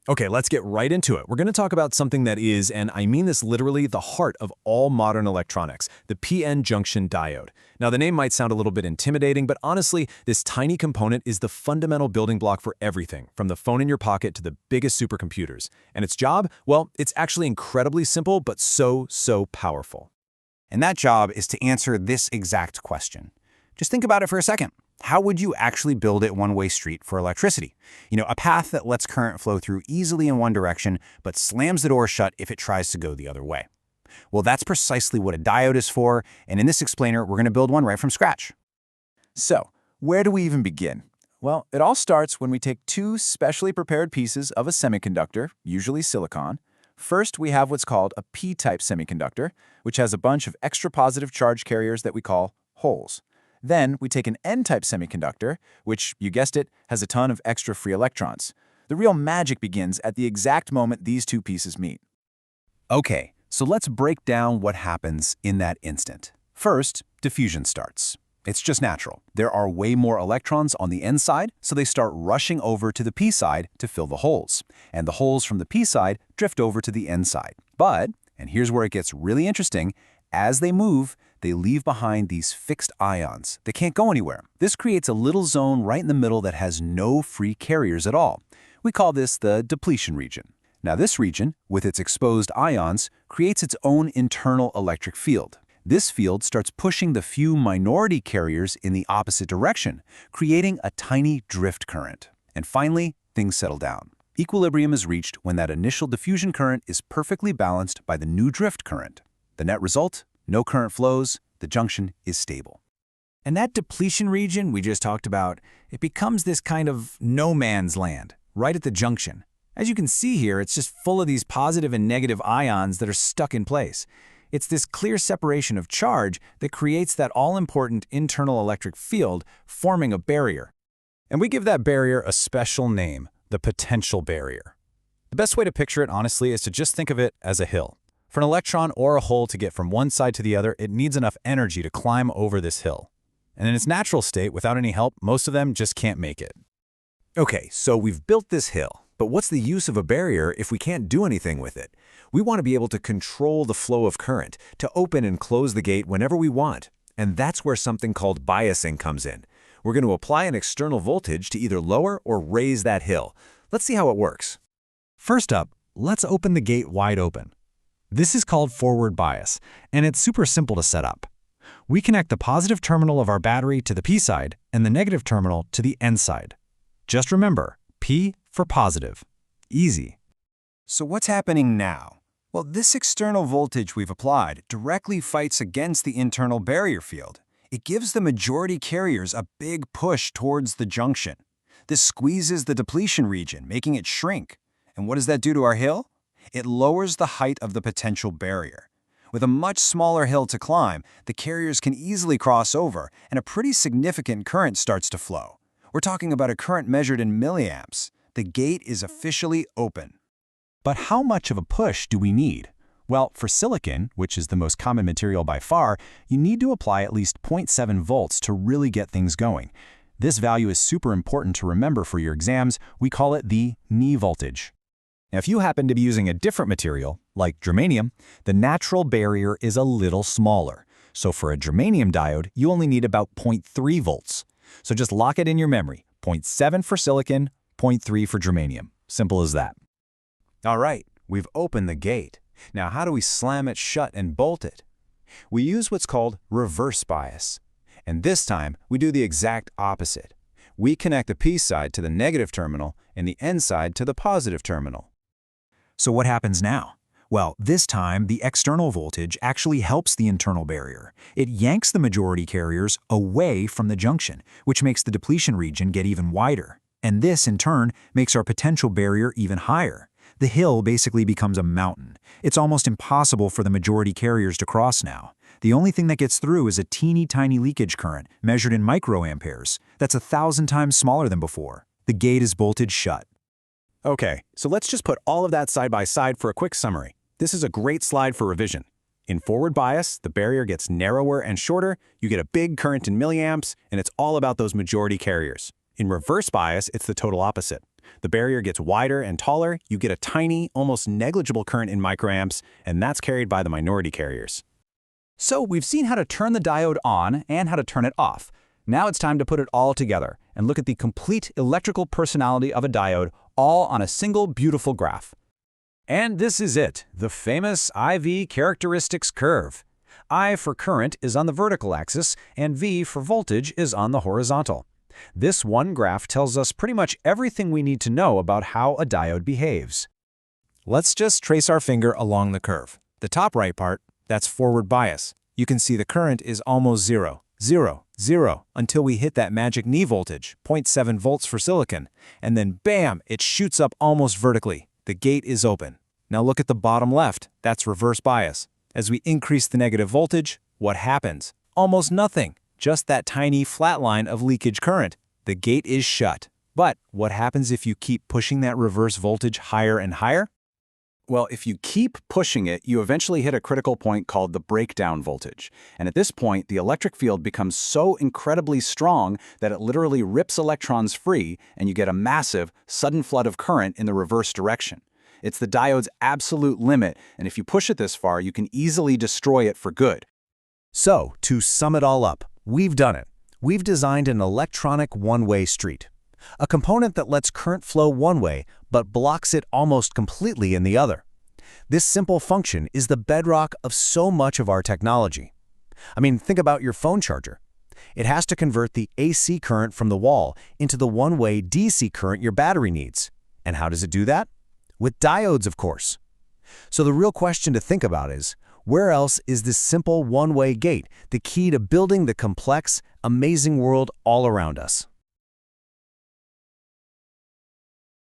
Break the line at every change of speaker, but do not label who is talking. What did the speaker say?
Okay, let's get right into it. We're going to talk about something that is, and I mean this literally, the heart of all modern electronics, the P N Junction Diode. Now, the name might sound a little bit intimidating, but honestly, this tiny component is the fundamental building block for everything, from the phone in your pocket to the biggest supercomputers. And its job? Well, it's actually incredibly simple, but so powerful.
And that job is to answer this exact question. Just think about it for a second. How would you actually build a one-way street for electricity? A path that lets current flow through easily in one direction, but slams the door shut if it tries to go the other way. Well, that's precisely what a diode is for, and in this explainer, we're going to build one right from scratch.
So, where do we even begin? Well, it all starts when we take two specially prepared pieces of a semiconductor, usually silicon. First, we have what's called a p-type semiconductor, which has a bunch of extra positive charge carriers that we call holes. Then we take an n-type semiconductor, which, you guessed it, has a ton of extra free electrons. The real magic begins at the exact moment these two pieces meet.
Okay, so let's break down what happens in that instant. First, diffusion starts. It's just natural. There are way more electrons on the n side, so they start rushing over to the p side to fill the holes. And the holes from the p side drift over to the n side. But, and here's where it gets really interesting, as they move, they leave behind these fixed ions. They can't go anywhere. This creates a little zone right in the middle that has no free carriers at all. We call this the depletion region. Now this region, with its exposed ions, creates its own internal electric field. This field starts pushing the few minority carriers in the opposite direction, creating a tiny drift current. And finally, things settle down. Equilibrium is reached when that initial diffusion current is perfectly balanced by the new drift current. The net result? No current flows, the junction is stable.
And that depletion region we just talked about, it becomes this kind of no man's land, right at the junction. As you can see here, it's just full of these positive and negative ions that are stuck in place. It's this clear separation of charge that creates that all-important internal electric field, forming a barrier.
And we give that barrier a special name, the potential barrier. The best way to picture it, honestly, is to just think of it as a hill. For an electron or a hole to get from one side to the other, it needs enough energy to climb over this hill. And in its natural state, without any help, most of them just can't make it.
Okay, so we've built this hill, but what's the use of a barrier if we can't do anything with it? We want to be able to control the flow of current, to open and close the gate whenever we want. And that's where something called biasing comes in. We're going to apply an external voltage to either lower or raise that hill. Let's see how it works.
First up, let's open the gate wide open. This is called forward bias, and it's super simple to set up. We connect the positive terminal of our battery to the P side and the negative terminal to the N side. Just remember, P for positive. Easy.
So what's happening now? Well, this external voltage we've applied directly fights against the internal barrier field. It gives the majority carriers a big push towards the junction. This squeezes the depletion region, making it shrink. And what does that do to our hill? It lowers the height of the potential barrier. With a much smaller hill to climb, the carriers can easily cross over, and a pretty significant current starts to flow. We're talking about a current measured in milliamps. The gate is officially open.
But how much of a push do we need? Well, for silicon, which is the most common material by far, you need to apply at least 0.7 volts to really get things going. This value is super important to remember for your exams. We call it the knee voltage.
Now, if you happen to be using a different material, like germanium, the natural barrier is a little smaller. So for a germanium diode, you only need about 0.3 volts. So just lock it in your memory. 0.7 for silicon, 0.3 for germanium. Simple as that.
All right, we've opened the gate. Now how do we slam it shut and bolt it? We use what's called reverse bias. And this time, we do the exact opposite. We connect the P side to the negative terminal and the N side to the positive terminal.
So what happens now? Well, this time, the external voltage actually helps the internal barrier. It yanks the majority carriers away from the junction, which makes the depletion region get even wider. And this, in turn, makes our potential barrier even higher. The hill basically becomes a mountain. It's almost impossible for the majority carriers to cross now. The only thing that gets through is a teeny tiny leakage current, measured in microamperes. That's 1,000 times smaller than before. The gate is bolted shut.
Okay, so let's just put all of that side by side for a quick summary. This is a great slide for revision. In forward bias, the barrier gets narrower and shorter, you get a big current in milliamps, and it's all about those majority carriers. In reverse bias, it's the total opposite.
The barrier gets wider and taller, you get a tiny, almost negligible current in microamps, and that's carried by the minority carriers.
So we've seen how to turn the diode on and how to turn it off. Now it's time to put it all together and look at the complete electrical personality of a diode, all on a single beautiful graph.
And this is it, the famous IV characteristics curve. I for current is on the vertical axis, and V for voltage is on the horizontal. This one graph tells us pretty much everything we need to know about how a diode behaves. Let's just trace our finger along the curve. The top right part, that's forward bias. You can see the current is almost 0, 0, 0, until we hit that magic knee voltage, 0.7 volts for silicon, and then bam, it shoots up almost vertically. The gate is open. Now look at the bottom left, that's reverse bias. As we increase the negative voltage, what happens? Almost nothing, just that tiny flat line of leakage current. The gate is shut. But what happens if you keep pushing that reverse voltage higher and higher?
Well, if you keep pushing it, you eventually hit a critical point called the breakdown voltage. And at this point, the electric field becomes so incredibly strong that it literally rips electrons free, and you get a massive, sudden flood of current in the reverse direction. It's the diode's absolute limit, and if you push it this far, you can easily destroy it for good.
So, to sum it all up, we've done it. We've designed an electronic one-way street. A component that lets current flow one way, but blocks it almost completely in the other. This simple function is the bedrock of so much of our technology. I mean, think about your phone charger. It has to convert the AC current from the wall into the one-way DC current your battery needs. And how does it do that? With diodes, of course. So the real question to think about is, where else is this simple one-way gate the key to building the complex, amazing world all around us?